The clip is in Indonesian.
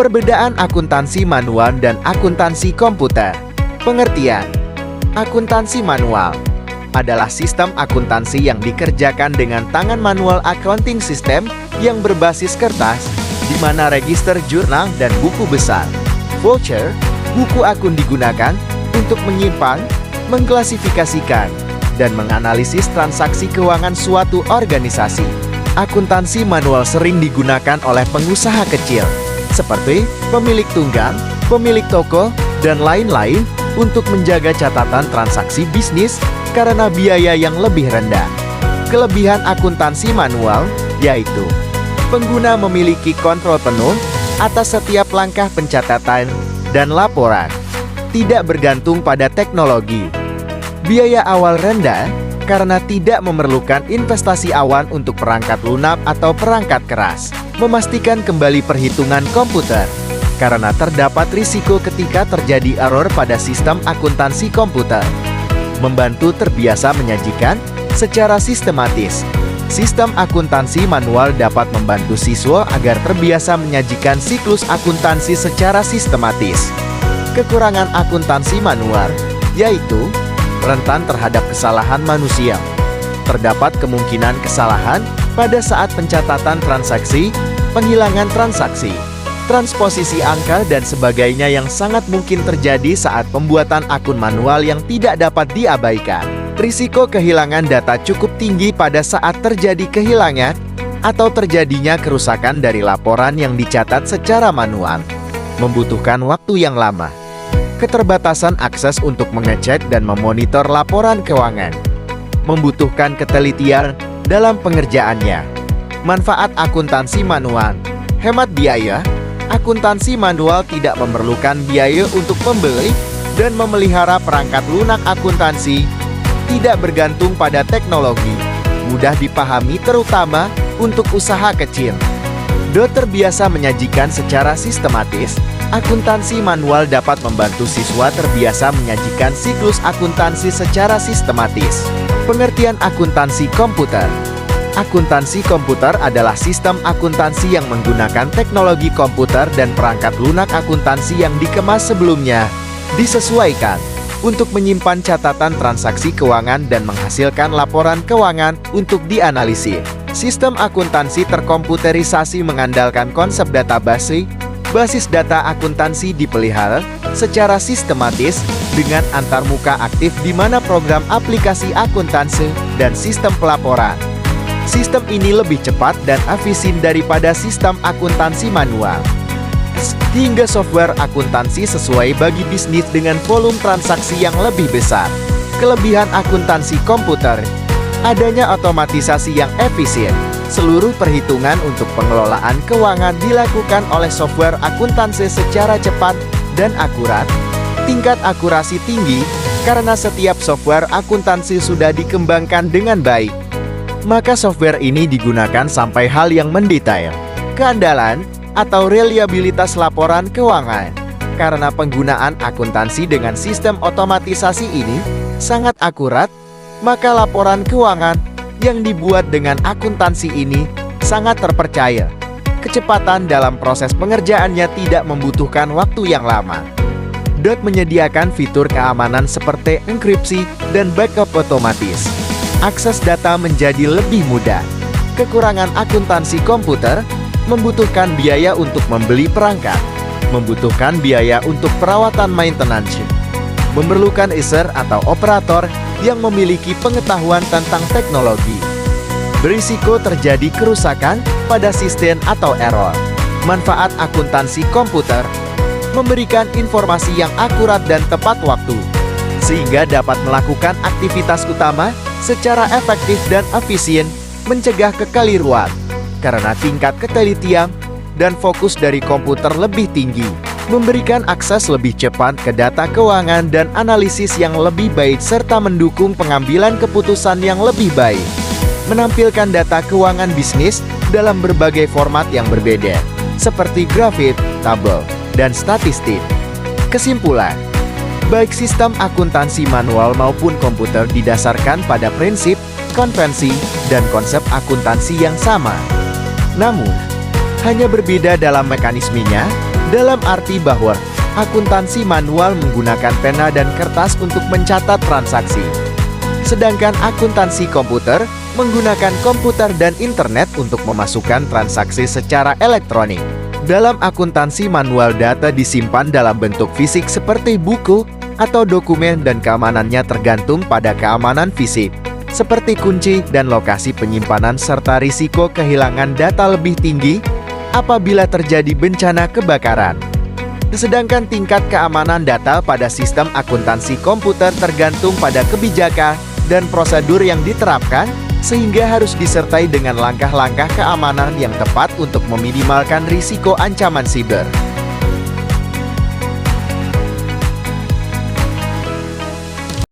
Perbedaan akuntansi manual dan akuntansi komputer. Pengertian: akuntansi manual adalah sistem akuntansi yang dikerjakan dengan tangan manual accounting system yang berbasis kertas, di mana register jurnal dan buku besar, voucher, buku akun digunakan untuk menyimpan, mengklasifikasikan, dan menganalisis transaksi keuangan suatu organisasi. Akuntansi manual sering digunakan oleh pengusaha kecil, seperti pemilik tunggang, pemilik toko, dan lain-lain untuk menjaga catatan transaksi bisnis karena biaya yang lebih rendah. Kelebihan akuntansi manual yaitu pengguna memiliki kontrol penuh atas setiap langkah pencatatan dan laporan, tidak bergantung pada teknologi. Biaya awal rendah karena tidak memerlukan investasi awal untuk perangkat lunak atau perangkat keras. Memastikan kembali perhitungan komputer karena terdapat risiko ketika terjadi error pada sistem akuntansi komputer. Membantu terbiasa menyajikan secara sistematis. Sistem akuntansi manual dapat membantu siswa agar terbiasa menyajikan siklus akuntansi secara sistematis. Kekurangan akuntansi manual yaitu rentan terhadap kesalahan manusia. Terdapat kemungkinan kesalahan pada saat pencatatan transaksi, penghilangan transaksi, transposisi angka, dan sebagainya yang sangat mungkin terjadi saat pembuatan akun manual yang tidak dapat diabaikan. Risiko kehilangan data cukup tinggi pada saat terjadi kehilangan atau terjadinya kerusakan dari laporan yang dicatat secara manual. Membutuhkan waktu yang lama. Keterbatasan akses untuk mengecek dan memonitor laporan keuangan. Membutuhkan ketelitian dalam pengerjaannya. Manfaat akuntansi manual: hemat biaya. Akuntansi manual tidak memerlukan biaya untuk membeli dan memelihara perangkat lunak akuntansi, tidak bergantung pada teknologi, mudah dipahami terutama untuk usaha kecil. Terbiasa menyajikan secara sistematis. Akuntansi manual dapat membantu siswa terbiasa menyajikan siklus akuntansi secara sistematis. Pengertian akuntansi komputer. Akuntansi komputer adalah sistem akuntansi yang menggunakan teknologi komputer dan perangkat lunak akuntansi yang dikemas sebelumnya, disesuaikan untuk menyimpan catatan transaksi keuangan dan menghasilkan laporan keuangan untuk dianalisis. Sistem akuntansi terkomputerisasi mengandalkan konsep database. Basis data akuntansi dipelihara secara sistematis dengan antarmuka aktif di mana program aplikasi akuntansi dan sistem pelaporan. Sistem ini lebih cepat dan efisien daripada sistem akuntansi manual. Hingga software akuntansi sesuai bagi bisnis dengan volume transaksi yang lebih besar. Kelebihan akuntansi komputer: adanya otomatisasi yang efisien. Seluruh perhitungan untuk pengelolaan keuangan dilakukan oleh software akuntansi secara cepat dan akurat. Tingkat akurasi tinggi karena setiap software akuntansi sudah dikembangkan dengan baik. Maka software ini digunakan sampai hal yang mendetail. Keandalan atau reliabilitas laporan keuangan. Karena penggunaan akuntansi dengan sistem otomatisasi ini sangat akurat, maka laporan keuangan yang dibuat dengan akuntansi ini sangat terpercaya. Kecepatan dalam proses pengerjaannya tidak membutuhkan waktu yang lama. Menyediakan fitur keamanan seperti enkripsi dan backup otomatis. Akses data menjadi lebih mudah. Kekurangan akuntansi komputer: membutuhkan biaya untuk membeli perangkat, membutuhkan biaya untuk perawatan maintenance, memerlukan user atau operator yang memiliki pengetahuan tentang teknologi. Berisiko terjadi kerusakan pada sistem atau error. Manfaat akuntansi komputer: memberikan informasi yang akurat dan tepat waktu, sehingga dapat melakukan aktivitas utama secara efektif dan efisien, mencegah kekeliruan, karena tingkat ketelitian dan fokus dari komputer lebih tinggi. Memberikan akses lebih cepat ke data keuangan dan analisis yang lebih baik serta mendukung pengambilan keputusan yang lebih baik. Menampilkan data keuangan bisnis dalam berbagai format yang berbeda, seperti grafik, tabel, dan statistik. Kesimpulan: baik sistem akuntansi manual maupun komputer didasarkan pada prinsip, konvensi, dan konsep akuntansi yang sama. Namun, hanya berbeda dalam mekanismenya dalam arti bahwa akuntansi manual menggunakan pena dan kertas untuk mencatat transaksi. Sedangkan akuntansi komputer menggunakan komputer dan internet untuk memasukkan transaksi secara elektronik. Dalam akuntansi manual, data disimpan dalam bentuk fisik seperti buku atau dokumen dan keamanannya tergantung pada keamanan fisik, seperti kunci dan lokasi penyimpanan serta risiko kehilangan data lebih tinggi apabila terjadi bencana kebakaran. Sedangkan tingkat keamanan data pada sistem akuntansi komputer tergantung pada kebijakan dan prosedur yang diterapkan, sehingga harus disertai dengan langkah-langkah keamanan yang tepat untuk meminimalkan risiko ancaman siber.